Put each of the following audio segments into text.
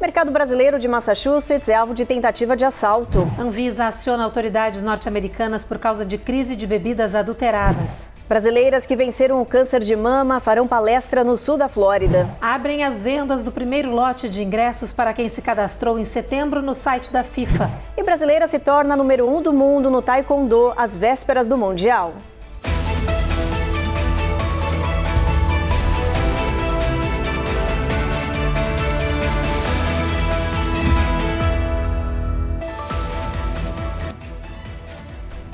Mercado brasileiro de Massachusetts é alvo de tentativa de assalto. Anvisa aciona autoridades norte-americanas por causa de crise de bebidas adulteradas. Brasileiras que venceram o câncer de mama farão palestra no sul da Flórida. Abrem as vendas do primeiro lote de ingressos para quem se cadastrou em setembro no site da FIFA. E brasileira se torna número 1 do mundo no taekwondo às vésperas do Mundial.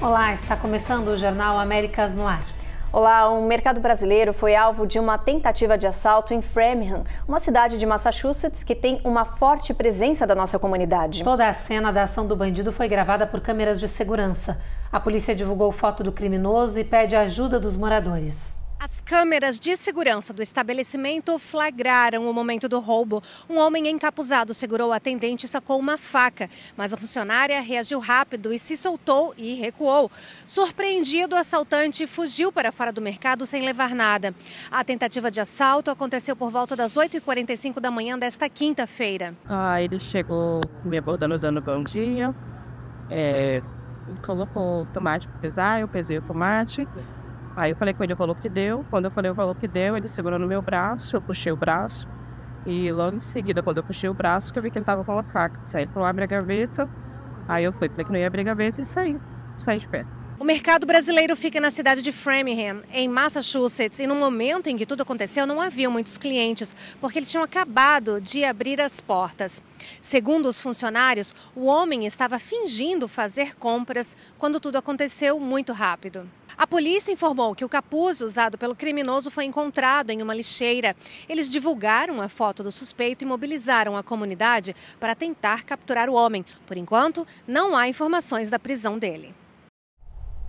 Olá, está começando o Jornal Américas no Ar. Olá, o mercado brasileiro foi alvo de uma tentativa de assalto em Framingham, uma cidade de Massachusetts que tem uma forte presença da nossa comunidade. Toda a cena da ação do bandido foi gravada por câmeras de segurança. A polícia divulgou foto do criminoso e pede a ajuda dos moradores. As câmeras de segurança do estabelecimento flagraram o momento do roubo. Um homem encapuzado segurou o atendente e sacou uma faca, mas a funcionária reagiu rápido e se soltou e recuou. Surpreendido, o assaltante fugiu para fora do mercado sem levar nada. A tentativa de assalto aconteceu por volta das 8h45 da manhã desta quinta-feira. Ele chegou me abordando usando bom dia, colocou tomate para pesar, eu pesei o tomate. Aí eu falei com ele o valor que deu. Quando eu falei o valor que deu, ele segurou no meu braço, eu puxei o braço. E logo em seguida, quando eu puxei o braço, que eu vi que ele tava com a faca. Aí ele falou, abre a gaveta. Aí eu falei que não ia abrir a gaveta e saí de pé. O mercado brasileiro fica na cidade de Framingham, em Massachusetts, e no momento em que tudo aconteceu não havia muitos clientes, porque eles tinham acabado de abrir as portas. Segundo os funcionários, o homem estava fingindo fazer compras quando tudo aconteceu muito rápido. A polícia informou que o capuz usado pelo criminoso foi encontrado em uma lixeira. Eles divulgaram a foto do suspeito e mobilizaram a comunidade para tentar capturar o homem. Por enquanto, não há informações da prisão dele.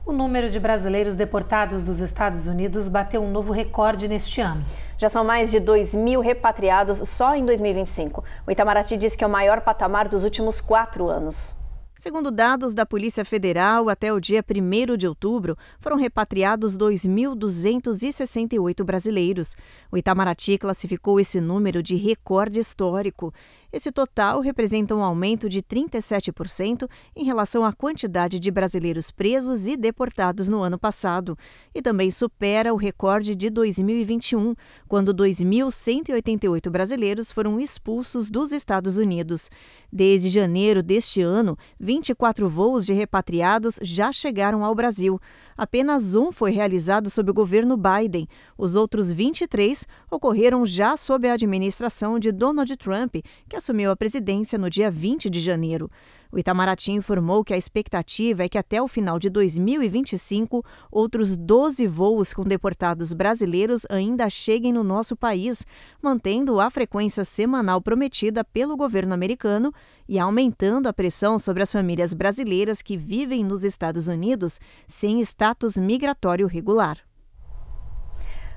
O número de brasileiros deportados dos Estados Unidos bateu um novo recorde neste ano. Já são mais de 2.000 repatriados só em 2025. O Itamaraty diz que é o maior patamar dos últimos 4 anos. Segundo dados da Polícia Federal, até o dia 1º de outubro, foram repatriados 2.268 brasileiros. O Itamaraty classificou esse número de recorde histórico. Esse total representa um aumento de 37% em relação à quantidade de brasileiros presos e deportados no ano passado. E também supera o recorde de 2021, quando 2.188 brasileiros foram expulsos dos Estados Unidos. Desde janeiro deste ano, 24 voos de repatriados já chegaram ao Brasil. Apenas um foi realizado sob o governo Biden. Os outros 23 ocorreram já sob a administração de Donald Trump, que assumiu a presidência no dia 20 de janeiro. O Itamaraty informou que a expectativa é que até o final de 2025, outros 12 voos com deportados brasileiros ainda cheguem no nosso país, mantendo a frequência semanal prometida pelo governo americano e aumentando a pressão sobre as famílias brasileiras que vivem nos Estados Unidos sem status migratório regular.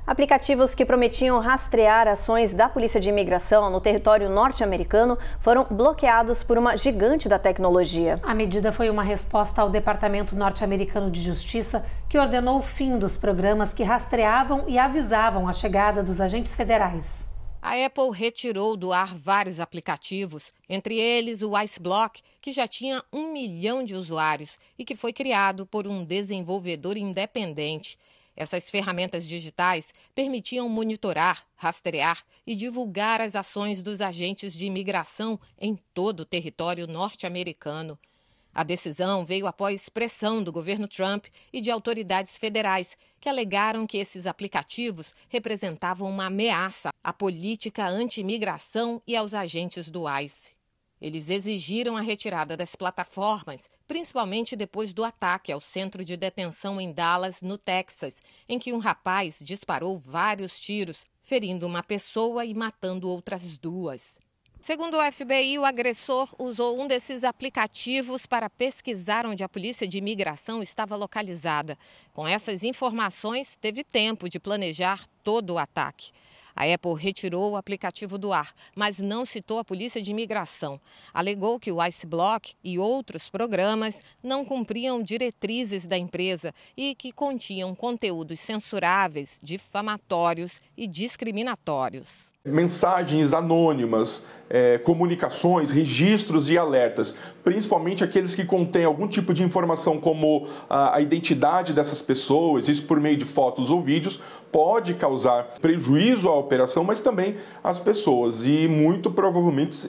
Aplicativos que prometiam rastrear ações da Polícia de Imigração no território norte-americano foram bloqueados por uma gigante da tecnologia. A medida foi uma resposta ao Departamento Norte-Americano de Justiça, que ordenou o fim dos programas que rastreavam e avisavam a chegada dos agentes federais. A Apple retirou do ar vários aplicativos, entre eles o IceBlock, que já tinha 1 milhão de usuários e que foi criado por um desenvolvedor independente. Essas ferramentas digitais permitiam monitorar, rastrear e divulgar as ações dos agentes de imigração em todo o território norte-americano. A decisão veio após pressão do governo Trump e de autoridades federais, que alegaram que esses aplicativos representavam uma ameaça à política anti-imigração e aos agentes do ICE. Eles exigiram a retirada das plataformas, principalmente depois do ataque ao centro de detenção em Dallas, no Texas, em que um rapaz disparou vários tiros, ferindo uma pessoa e matando outras 2. Segundo o FBI, o agressor usou um desses aplicativos para pesquisar onde a polícia de imigração estava localizada. Com essas informações, teve tempo de planejar todo o ataque. A Apple retirou o aplicativo do ar, mas não citou a polícia de imigração. Alegou que o IceBlock e outros programas não cumpriam diretrizes da empresa e que continham conteúdos censuráveis, difamatórios e discriminatórios. Mensagens anônimas, comunicações, registros e alertas, principalmente aqueles que contêm algum tipo de informação como a identidade dessas pessoas, isso por meio de fotos ou vídeos, pode causar prejuízo à operação, mas também às pessoas. E muito provavelmente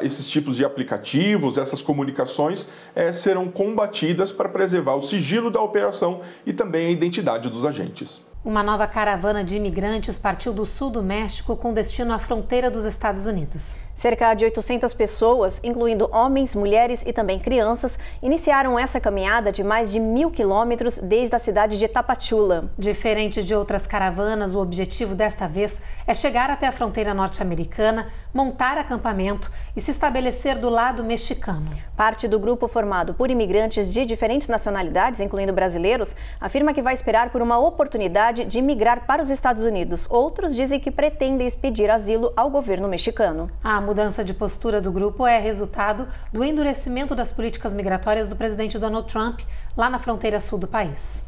esses tipos de aplicativos, essas comunicações serão combatidas para preservar o sigilo da operação e também a identidade dos agentes. Uma nova caravana de imigrantes partiu do sul do México com destino à fronteira dos Estados Unidos. Cerca de 800 pessoas, incluindo homens, mulheres e também crianças, iniciaram essa caminhada de mais de 1.000 quilômetros desde a cidade de Tapachula. Diferente de outras caravanas, o objetivo desta vez é chegar até a fronteira norte-americana, montar acampamento e se estabelecer do lado mexicano. Parte do grupo, formado por imigrantes de diferentes nacionalidades, incluindo brasileiros, afirma que vai esperar por uma oportunidade de migrar para os Estados Unidos. Outros dizem que pretendem pedir asilo ao governo mexicano. A mudança de postura do grupo é resultado do endurecimento das políticas migratórias do presidente Donald Trump lá na fronteira sul do país.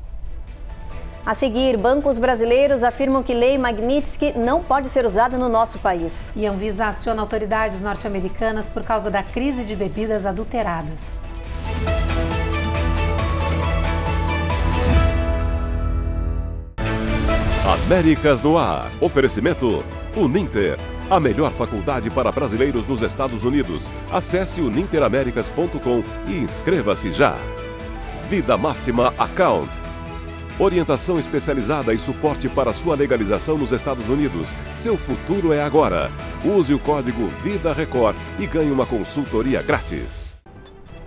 A seguir, bancos brasileiros afirmam que lei Magnitsky não pode ser usada no nosso país. E a Anvisa aciona autoridades norte-americanas por causa da crise de bebidas adulteradas. Américas no ar. Oferecimento Uninter. A melhor faculdade para brasileiros nos Estados Unidos. Acesse uninteraméricas.com e inscreva-se já. Vida Máxima Account. Orientação especializada e suporte para sua legalização nos Estados Unidos. Seu futuro é agora. Use o código VIDARECORD e ganhe uma consultoria grátis.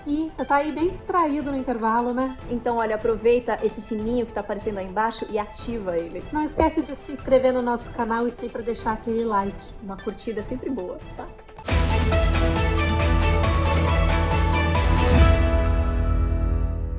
E você tá aí bem distraído no intervalo, né? Então, olha, aproveita esse sininho que tá aparecendo aí embaixo e ativa ele. Não esquece de se inscrever no nosso canal e sempre deixar aquele like. Uma curtida é sempre boa, tá?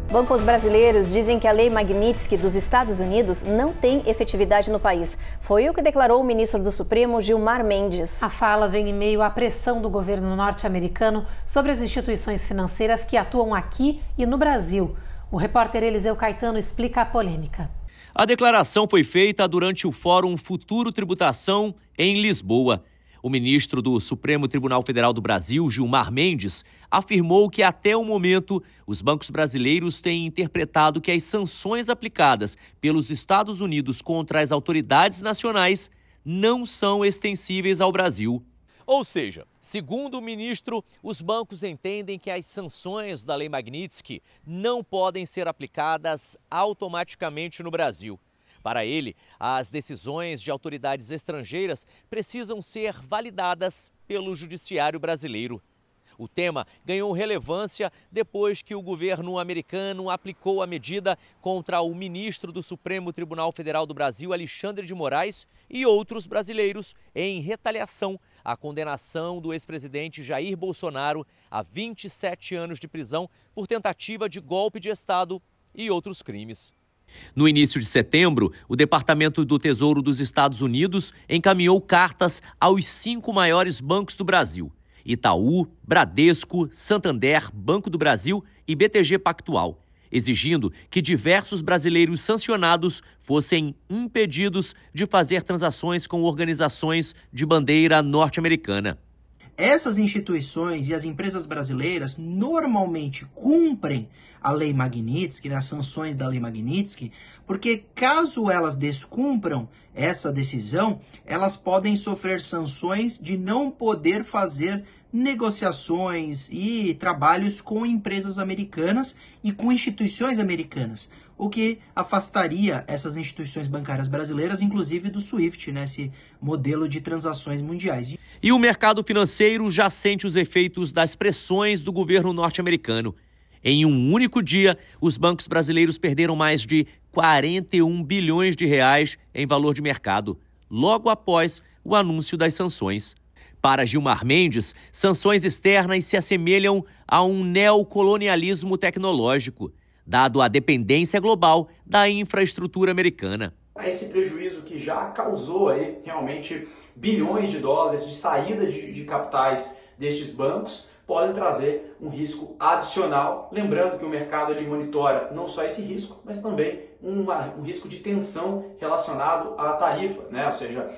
Bancos brasileiros dizem que a lei Magnitsky dos Estados Unidos não tem efetividade no país. Foi o que declarou o ministro do Supremo, Gilmar Mendes. A fala vem em meio à pressão do governo norte-americano sobre as instituições financeiras que atuam aqui e no Brasil. O repórter Eliseu Caetano explica a polêmica. A declaração foi feita durante o Fórum Futuro Tributação em Lisboa. O ministro do Supremo Tribunal Federal do Brasil, Gilmar Mendes, afirmou que até o momento os bancos brasileiros têm interpretado que as sanções aplicadas pelos Estados Unidos contra as autoridades nacionais não são extensíveis ao Brasil. Ou seja, segundo o ministro, os bancos entendem que as sanções da Lei Magnitsky não podem ser aplicadas automaticamente no Brasil. Para ele, as decisões de autoridades estrangeiras precisam ser validadas pelo judiciário brasileiro. O tema ganhou relevância depois que o governo americano aplicou a medida contra o ministro do Supremo Tribunal Federal do Brasil, Alexandre de Moraes, e outros brasileiros em retaliação à condenação do ex-presidente Jair Bolsonaro a 27 anos de prisão por tentativa de golpe de Estado e outros crimes. No início de setembro, o Departamento do Tesouro dos Estados Unidos encaminhou cartas aos 5 maiores bancos do Brasil: Itaú, Bradesco, Santander, Banco do Brasil e BTG Pactual, exigindo que diversos brasileiros sancionados fossem impedidos de fazer transações com organizações de bandeira norte-americana. Essas instituições e as empresas brasileiras normalmente cumprem a Lei Magnitsky, as sanções da Lei Magnitsky, porque caso elas descumpram essa decisão, elas podem sofrer sanções de não poder fazer negociações e trabalhos com empresas americanas e com instituições americanas, o que afastaria essas instituições bancárias brasileiras, inclusive do SWIFT, esse modelo de transações mundiais. E o mercado financeiro já sente os efeitos das pressões do governo norte-americano. Em um único dia, os bancos brasileiros perderam mais de 41 bilhões de reais em valor de mercado, logo após o anúncio das sanções. Para Gilmar Mendes, sanções externas se assemelham a um neocolonialismo tecnológico, dado a dependência global da infraestrutura americana. Esse prejuízo que já causou aí realmente bilhões de dólares de saída de capitais destes bancos podem trazer um risco adicional. Lembrando que o mercado ele monitora não só esse risco, mas também um risco de tensão relacionado à tarifa, né? Ou seja,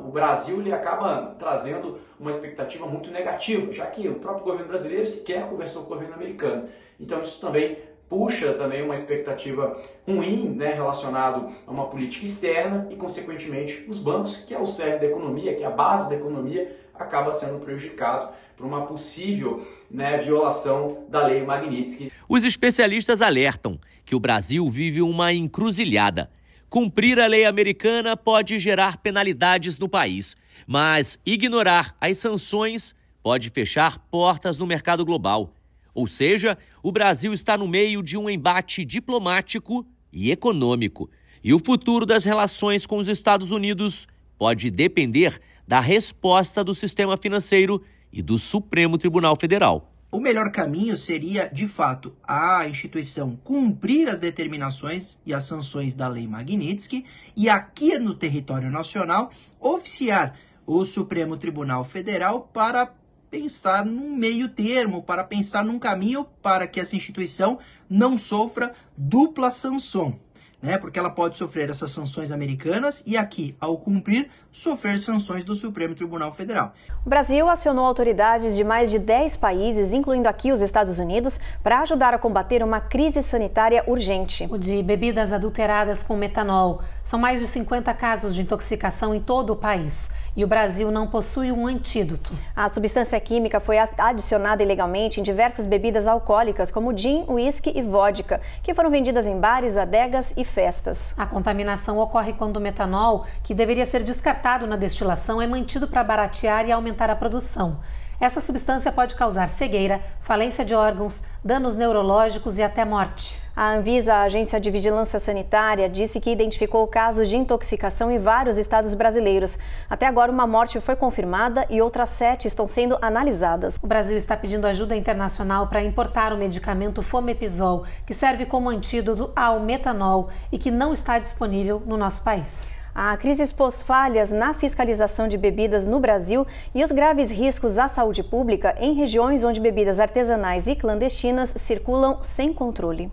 o Brasil ele acaba trazendo uma expectativa muito negativa, já que o próprio governo brasileiro sequer conversou com o governo americano. Então isso também puxa também uma expectativa ruim, né, relacionado a uma política externa e, consequentemente, os bancos, que é o cerne da economia, que é a base da economia, acaba sendo prejudicado por uma possível, né, violação da lei Magnitsky. Os especialistas alertam que o Brasil vive uma encruzilhada. Cumprir a lei americana pode gerar penalidades no país, mas ignorar as sanções pode fechar portas no mercado global. Ou seja, o Brasil está no meio de um embate diplomático e econômico. E o futuro das relações com os Estados Unidos pode depender da resposta do sistema financeiro e do Supremo Tribunal Federal. O melhor caminho seria, de fato, a instituição cumprir as determinações e as sanções da lei Magnitsky e aqui no território nacional oficiar o Supremo Tribunal Federal para pensar num meio termo, para pensar num caminho para que essa instituição não sofra dupla sanção, né? Porque ela pode sofrer essas sanções americanas e aqui, ao cumprir, sofrer sanções do Supremo Tribunal Federal. O Brasil acionou autoridades de mais de 10 países, incluindo aqui os Estados Unidos, para ajudar a combater uma crise sanitária urgente. O de bebidas adulteradas com metanol. São mais de 50 casos de intoxicação em todo o país. E o Brasil não possui um antídoto. A substância química foi adicionada ilegalmente em diversas bebidas alcoólicas, como gin, uísque e vodka, que foram vendidas em bares, adegas e festas. A contaminação ocorre quando o metanol, que deveria ser descartado na destilação, é mantido para baratear e aumentar a produção. Essa substância pode causar cegueira, falência de órgãos, danos neurológicos e até morte. A Anvisa, a Agência de Vigilância Sanitária, disse que identificou casos de intoxicação em vários estados brasileiros. Até agora, uma morte foi confirmada e outras 7 estão sendo analisadas. O Brasil está pedindo ajuda internacional para importar o medicamento Fomepizol, que serve como antídoto ao metanol e que não está disponível no nosso país. A crise expôs falhas na fiscalização de bebidas no Brasil e os graves riscos à saúde pública em regiões onde bebidas artesanais e clandestinas circulam sem controle.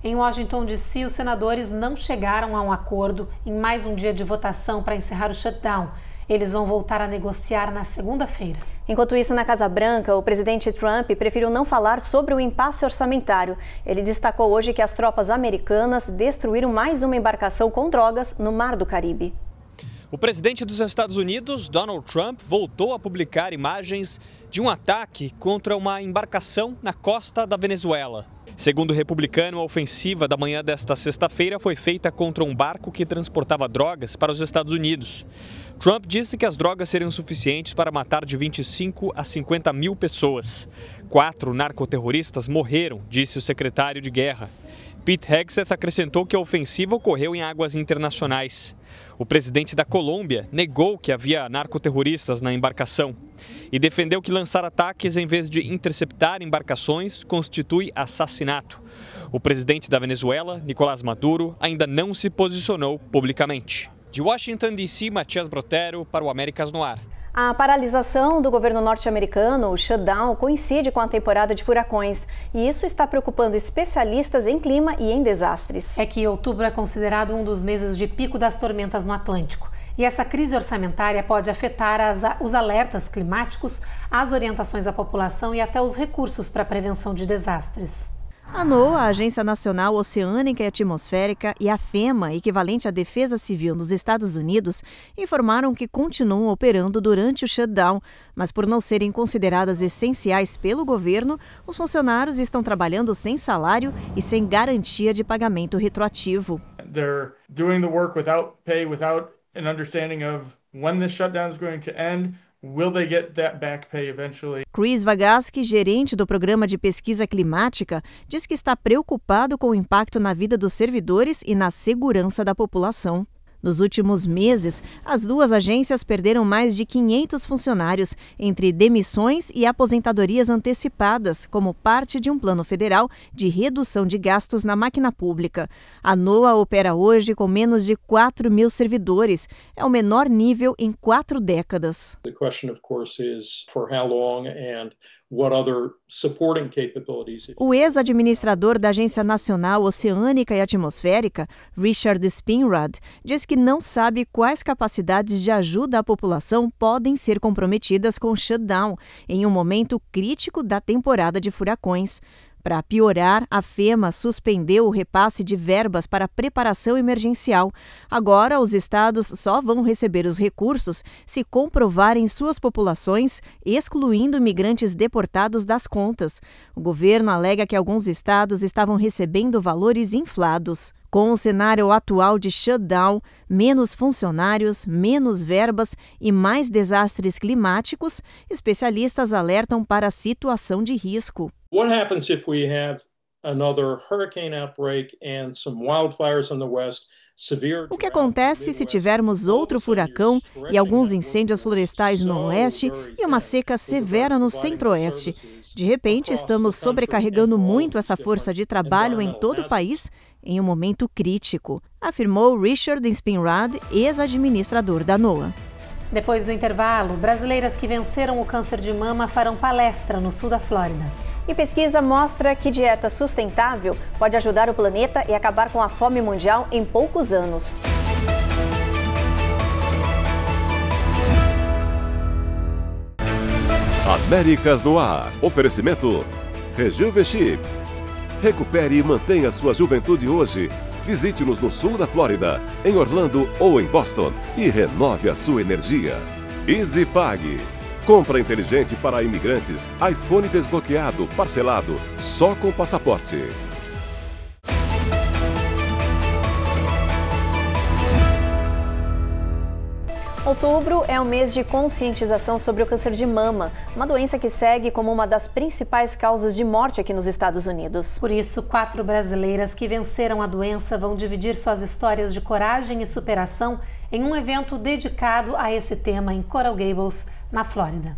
Em Washington, D.C., os senadores não chegaram a um acordo em mais um dia de votação para encerrar o shutdown. Eles vão voltar a negociar na segunda-feira. Enquanto isso, na Casa Branca, o presidente Trump preferiu não falar sobre o impasse orçamentário. Ele destacou hoje que as tropas americanas destruíram mais uma embarcação com drogas no Mar do Caribe. O presidente dos Estados Unidos, Donald Trump, voltou a publicar imagens de um ataque contra uma embarcação na costa da Venezuela. Segundo o republicano, a ofensiva da manhã desta sexta-feira foi feita contra um barco que transportava drogas para os Estados Unidos. Trump disse que as drogas seriam suficientes para matar de 25 a 50 mil pessoas. 4 narcoterroristas morreram, disse o secretário de guerra. Pete Hegseth acrescentou que a ofensiva ocorreu em águas internacionais. O presidente da Colômbia negou que havia narcoterroristas na embarcação e defendeu que lançar ataques em vez de interceptar embarcações constitui assassinato. O presidente da Venezuela, Nicolás Maduro, ainda não se posicionou publicamente. De Washington, D.C., Matias Brotero para o Américas no Ar. A paralisação do governo norte-americano, o shutdown, coincide com a temporada de furacões. E isso está preocupando especialistas em clima e em desastres. É que outubro é considerado um dos meses de pico das tormentas no Atlântico. E essa crise orçamentária pode afetar os alertas climáticos, as orientações à população e até os recursos para a prevenção de desastres. A NOAA, a Agência Nacional Oceânica e Atmosférica, e a FEMA, equivalente à Defesa Civil nos Estados Unidos, informaram que continuam operando durante o shutdown, mas por não serem consideradas essenciais pelo governo, os funcionários estão trabalhando sem salário e sem garantia de pagamento retroativo. They're doing the work without pay, without an understanding of when this shutdown is going to end. Will they get that back pay eventually? Chris Vagaski, gerente do Programa de Pesquisa Climática, diz que está preocupado com o impacto na vida dos servidores e na segurança da população. Nos últimos meses, as duas agências perderam mais de 500 funcionários entre demissões e aposentadorias antecipadas, como parte de um plano federal de redução de gastos na máquina pública. A NOAA opera hoje com menos de 4 mil servidores. É o menor nível em 4 décadas. The question, of course, is for how long and what other supporting capabilities. O ex-administrador da Agência Nacional Oceânica e Atmosférica, Richard Spinrad, diz que não sabe quais capacidades de ajuda à população podem ser comprometidas com o shutdown em um momento crítico da temporada de furacões. Para piorar, a FEMA suspendeu o repasse de verbas para preparação emergencial. Agora, os estados só vão receber os recursos se comprovarem suas populações, excluindo migrantes deportados das contas. O governo alega que alguns estados estavam recebendo valores inflados. Com o cenário atual de shutdown, menos funcionários, menos verbas e mais desastres climáticos, especialistas alertam para a situação de risco. What happens if we have another hurricane outbreak and some wildfires in the west? O que acontece se tivermos outro furacão e alguns incêndios florestais no oeste e uma seca severa no centro-oeste? De repente, estamos sobrecarregando muito essa força de trabalho em todo o país em um momento crítico, afirmou Richard Spinrad, ex-administrador da NOAA. Depois do intervalo, brasileiras que venceram o câncer de mama farão palestra no sul da Flórida. E pesquisa mostra que dieta sustentável pode ajudar o planeta e acabar com a fome mundial em poucos anos. Américas no ar. Oferecimento Rejuvenesce. Recupere e mantenha sua juventude hoje. Visite-nos no sul da Flórida, em Orlando ou em Boston e renove a sua energia. EasyPag. Compra inteligente para imigrantes. iPhone desbloqueado, parcelado, só com passaporte. Outubro é um mês de conscientização sobre o câncer de mama, uma doença que segue como uma das principais causas de morte aqui nos Estados Unidos. Por isso, 4 brasileiras que venceram a doença vão dividir suas histórias de coragem e superação em um evento dedicado a esse tema em Coral Gables, na Flórida.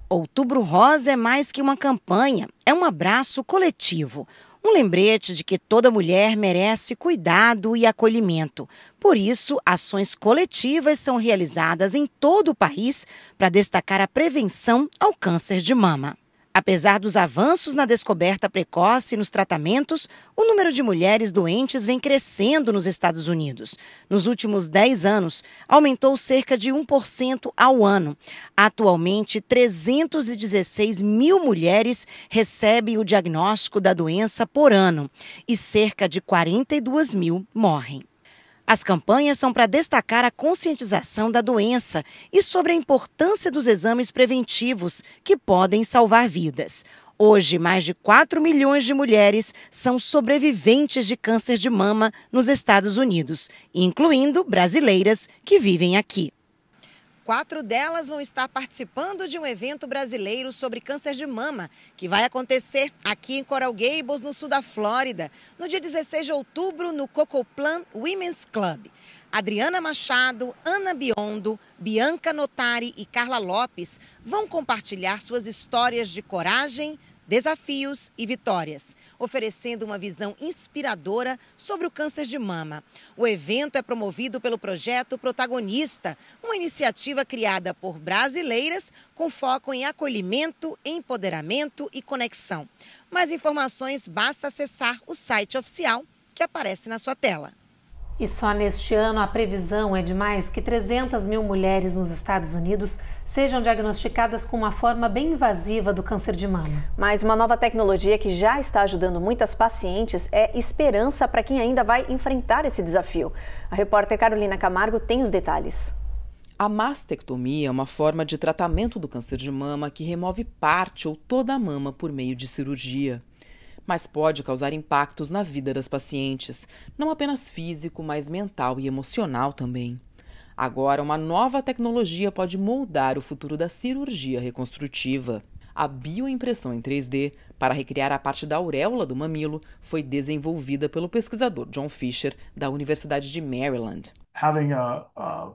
Outubro Rosa é mais que uma campanha, é um abraço coletivo. Um lembrete de que toda mulher merece cuidado e acolhimento. Por isso, ações coletivas são realizadas em todo o país para destacar a prevenção ao câncer de mama. Apesar dos avanços na descoberta precoce e nos tratamentos, o número de mulheres doentes vem crescendo nos Estados Unidos. Nos últimos 10 anos, aumentou cerca de 1% ao ano. Atualmente, 316 mil mulheres recebem o diagnóstico da doença por ano e cerca de 42 mil morrem. As campanhas são para destacar a conscientização da doença e sobre a importância dos exames preventivos, que podem salvar vidas. Hoje, mais de 4 milhões de mulheres são sobreviventes de câncer de mama nos Estados Unidos, incluindo brasileiras que vivem aqui. 4 delas vão estar participando de um evento brasileiro sobre câncer de mama, que vai acontecer aqui em Coral Gables, no sul da Flórida, no dia 16 de outubro, no Cocoplan Women's Club. Adriana Machado, Ana Biondo, Bianca Notari e Carla Lopes vão compartilhar suas histórias de coragem, desafios e vitórias, oferecendo uma visão inspiradora sobre o câncer de mama. O evento é promovido pelo projeto Protagonista, uma iniciativa criada por brasileiras com foco em acolhimento, empoderamento e conexão. Mais informações, basta acessar o site oficial que aparece na sua tela. E só neste ano a previsão é de mais que 300 mil mulheres nos Estados Unidos sejam diagnosticadas com uma forma bem invasiva do câncer de mama. Mas uma nova tecnologia que já está ajudando muitas pacientes é esperança para quem ainda vai enfrentar esse desafio. A repórter Carolina Camargo tem os detalhes. A mastectomia é uma forma de tratamento do câncer de mama que remove parte ou toda a mama por meio de cirurgia. Mas pode causar impactos na vida das pacientes, não apenas físico, mas mental e emocional também. Agora, uma nova tecnologia pode moldar o futuro da cirurgia reconstrutiva. A bioimpressão em 3D, para recriar a parte da auréola do mamilo, foi desenvolvida pelo pesquisador John Fisher, da Universidade de Maryland. Having a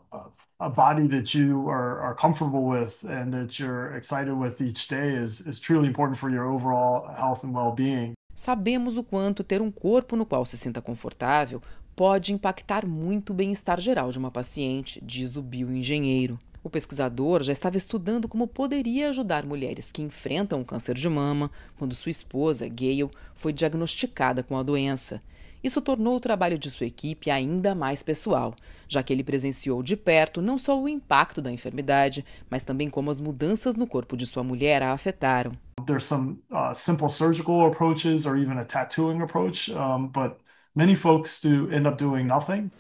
body that you are comfortable with and that you're excited with each day is truly important for your overall health and well-being. Sabemos o quanto ter um corpo no qual se sinta confortável pode impactar muito o bem-estar geral de uma paciente, diz o bioengenheiro. O pesquisador já estava estudando como poderia ajudar mulheres que enfrentam o câncer de mama quando sua esposa, Gail, foi diagnosticada com a doença. Isso tornou o trabalho de sua equipe ainda mais pessoal, já que ele presenciou de perto não só o impacto da enfermidade, mas também como as mudanças no corpo de sua mulher a afetaram. There's some simple surgical approaches or even a tattooing approach, but many folks end up doing nothing.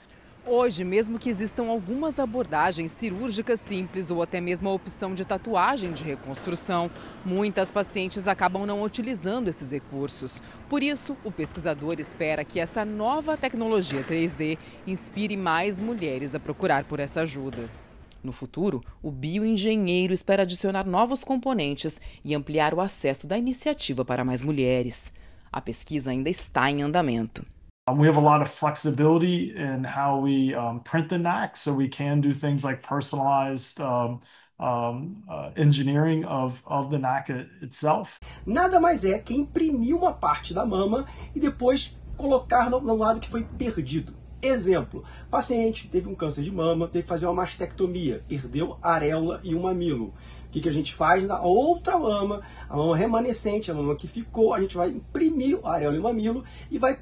Hoje, mesmo que existam algumas abordagens cirúrgicas simples ou até mesmo a opção de tatuagem de reconstrução, muitas pacientes acabam não utilizando esses recursos. Por isso, o pesquisador espera que essa nova tecnologia 3D inspire mais mulheres a procurar por essa ajuda. No futuro, o bioengenheiro espera adicionar novos componentes e ampliar o acesso da iniciativa para mais mulheres. A pesquisa ainda está em andamento. We have a lot of flexibility in how we print the NAC, so we can do things like personalized engineering of the NAC itself. Nada mais é que imprimir uma parte da mama e depois colocar no lado que foi perdido. Exemplo, paciente teve um câncer de mama, teve que fazer uma mastectomia, perdeu a areola e o mamilo. O que a gente faz na outra mama, a mama remanescente, a mama que ficou, a gente vai imprimir a areola e o mamilo e vai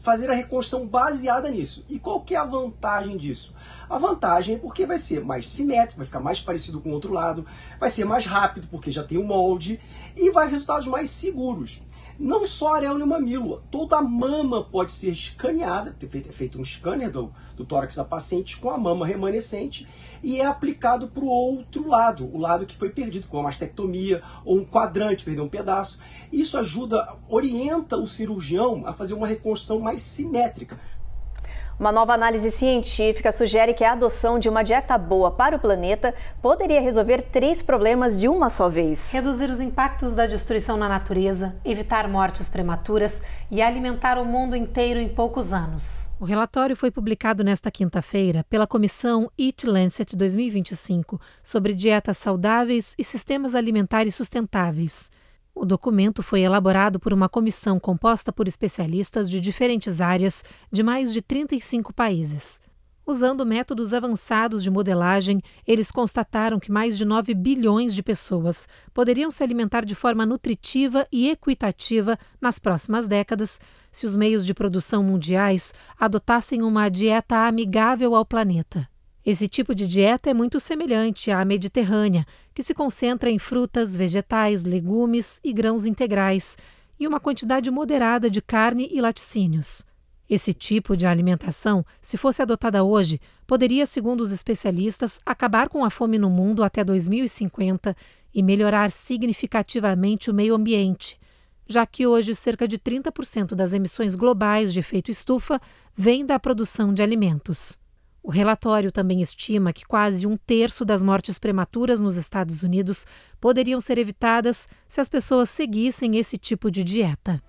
fazer a reconstrução baseada nisso. E qual que é a vantagem disso? A vantagem é porque vai ser mais simétrico, vai ficar mais parecido com o outro lado, vai ser mais rápido porque já tem o molde e vai resultados mais seguros. Não só a areola e o mamilo, toda a mama pode ser escaneada, é feito um scanner do tórax da paciente com a mama remanescente e é aplicado para o outro lado, o lado que foi perdido, com a mastectomia ou um quadrante, perdeu um pedaço. Isso ajuda, orienta o cirurgião a fazer uma reconstrução mais simétrica. Uma nova análise científica sugere que a adoção de uma dieta boa para o planeta poderia resolver 3 problemas de uma só vez. Reduzir os impactos da destruição na natureza, evitar mortes prematuras e alimentar o mundo inteiro em poucos anos. O relatório foi publicado nesta quinta-feira pela comissão Eat Lancet 2025 sobre dietas saudáveis e sistemas alimentares sustentáveis. O documento foi elaborado por uma comissão composta por especialistas de diferentes áreas de mais de 35 países. Usando métodos avançados de modelagem, eles constataram que mais de 9 bilhões de pessoas poderiam se alimentar de forma nutritiva e equitativa nas próximas décadas se os meios de produção mundiais adotassem uma dieta amigável ao planeta. Esse tipo de dieta é muito semelhante à mediterrânea, que se concentra em frutas, vegetais, legumes e grãos integrais, e uma quantidade moderada de carne e laticínios. Esse tipo de alimentação, se fosse adotada hoje, poderia, segundo os especialistas, acabar com a fome no mundo até 2050 e melhorar significativamente o meio ambiente, já que hoje cerca de 30% das emissões globais de efeito estufa vêm da produção de alimentos. O relatório também estima que quase 1/3 das mortes prematuras nos Estados Unidos poderiam ser evitadas se as pessoas seguissem esse tipo de dieta.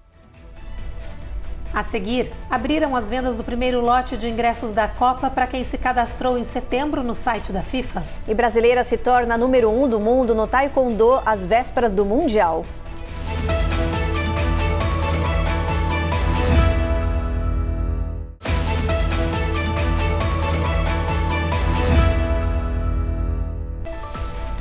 A seguir, abriram as vendas do primeiro lote de ingressos da Copa para quem se cadastrou em setembro no site da FIFA. E brasileira se torna número 1 do mundo no Taekwondo às vésperas do Mundial.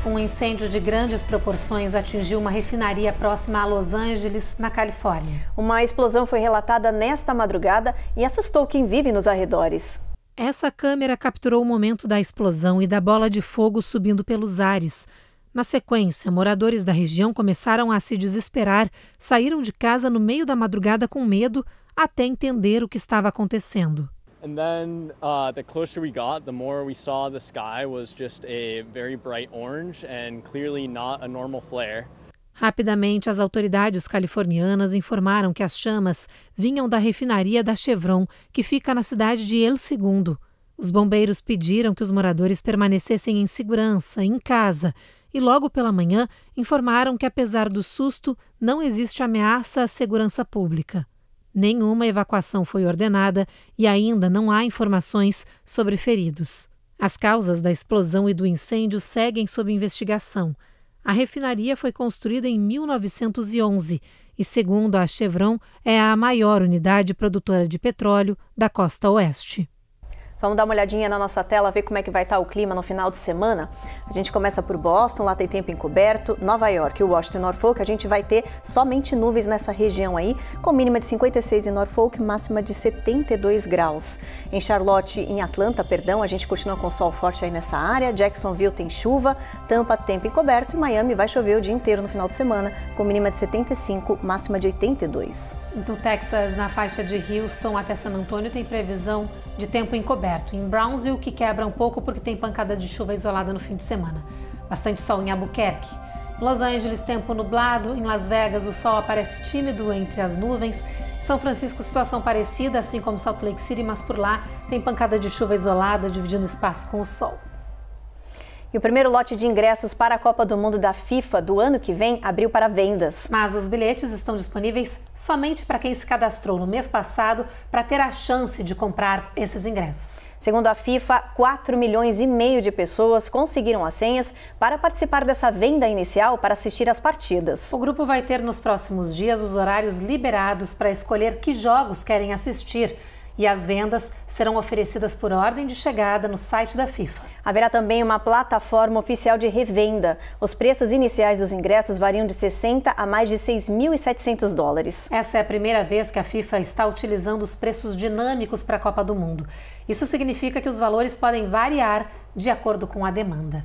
Um incêndio de grandes proporções atingiu uma refinaria próxima a Los Angeles, na Califórnia. Uma explosão foi relatada nesta madrugada e assustou quem vive nos arredores. Essa câmera capturou o momento da explosão e da bola de fogo subindo pelos ares. Na sequência, moradores da região começaram a se desesperar, saíram de casa no meio da madrugada com medo até entender o que estava acontecendo. And then the closer we got, the more we saw the sky was just a very bright orange and clearly not a normal flare. Rapidamente, as autoridades californianas informaram que as chamas vinham da refinaria da Chevron, que fica na cidade de El Segundo. Os bombeiros pediram que os moradores permanecessem em segurança, em casa, e logo pela manhã informaram que, apesar do susto, não existe ameaça à segurança pública. Nenhuma evacuação foi ordenada e ainda não há informações sobre feridos. As causas da explosão e do incêndio seguem sob investigação. A refinaria foi construída em 1911 e, segundo a Chevron, é a maior unidade produtora de petróleo da costa oeste. Vamos dar uma olhadinha na nossa tela, ver como é que vai estar o clima no final de semana. A gente começa por Boston, lá tem tempo encoberto. Nova York, Washington e Norfolk, a gente vai ter somente nuvens nessa região aí, com mínima de 56 em Norfolk, máxima de 72 graus. Em Charlotte, em Atlanta, a gente continua com sol forte aí nessa área. Jacksonville tem chuva, Tampa tempo encoberto e Miami vai chover o dia inteiro no final de semana, com mínima de 75, máxima de 82. Do Texas, na faixa de Houston até San Antônio, tem previsão de tempo encoberto. Em Brownsville, que quebra um pouco porque tem pancada de chuva isolada no fim de semana. Bastante sol em Albuquerque. Em Los Angeles, tempo nublado. Em Las Vegas, o sol aparece tímido entre as nuvens. São Francisco, situação parecida, assim como Salt Lake City, mas por lá tem pancada de chuva isolada, dividindo espaço com o sol. E o primeiro lote de ingressos para a Copa do Mundo da FIFA do ano que vem abriu para vendas. Mas os bilhetes estão disponíveis somente para quem se cadastrou no mês passado para ter a chance de comprar esses ingressos. Segundo a FIFA, 4,5 milhões de pessoas conseguiram as senhas para participar dessa venda inicial para assistir às partidas. O grupo vai ter nos próximos dias os horários liberados para escolher que jogos querem assistir. E as vendas serão oferecidas por ordem de chegada no site da FIFA. Haverá também uma plataforma oficial de revenda. Os preços iniciais dos ingressos variam de 60 a mais de 6.700 dólares. Essa é a primeira vez que a FIFA está utilizando os preços dinâmicos para a Copa do Mundo. Isso significa que os valores podem variar de acordo com a demanda.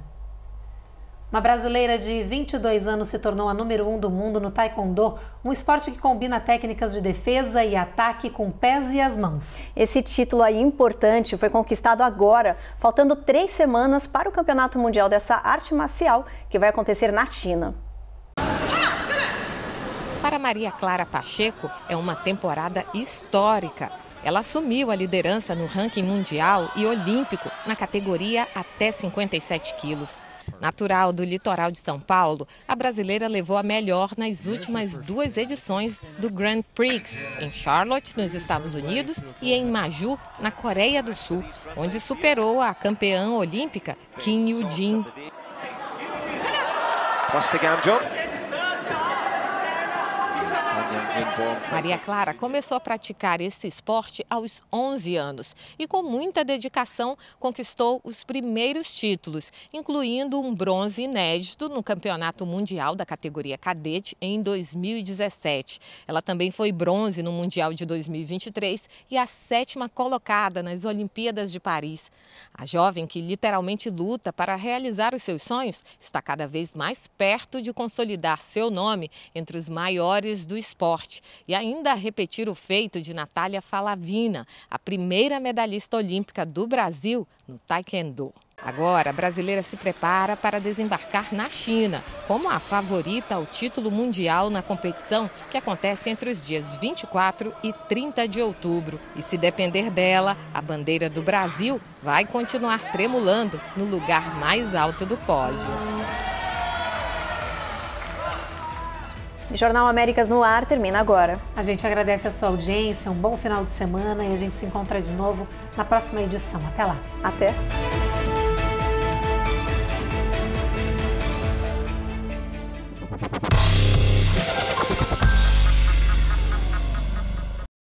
Uma brasileira de 22 anos se tornou a número 1 do mundo no Taekwondo, um esporte que combina técnicas de defesa e ataque com pés e as mãos. Esse título aí importante foi conquistado agora, faltando 3 semanas para o Campeonato Mundial dessa arte marcial, que vai acontecer na China. Para Maria Clara Pacheco, é uma temporada histórica. Ela assumiu a liderança no ranking mundial e olímpico na categoria até 57 quilos. Natural do litoral de São Paulo, a brasileira levou a melhor nas últimas 2 edições do Grand Prix, em Charlotte, nos Estados Unidos, e em Maju, na Coreia do Sul, onde superou a campeã olímpica Kim Yoo-jin. Maria Clara começou a praticar esse esporte aos 11 anos e, com muita dedicação, conquistou os primeiros títulos, incluindo um bronze inédito no Campeonato Mundial da categoria cadete em 2017. Ela também foi bronze no Mundial de 2023 e a 7ª colocada nas Olimpíadas de Paris. A jovem, que literalmente luta para realizar os seus sonhos, está cada vez mais perto de consolidar seu nome entre os maiores do esporte e ainda repetir o feito de Natália Falavina, a primeira medalhista olímpica do Brasil no Taekwondo. Agora, a brasileira se prepara para desembarcar na China, como a favorita ao título mundial na competição, que acontece entre os dias 24 e 30 de outubro. E se depender dela, a bandeira do Brasil vai continuar tremulando no lugar mais alto do pódio. O Jornal Américas no Ar termina agora. A gente agradece a sua audiência, um bom final de semana e a gente se encontra de novo na próxima edição. Até lá. Até.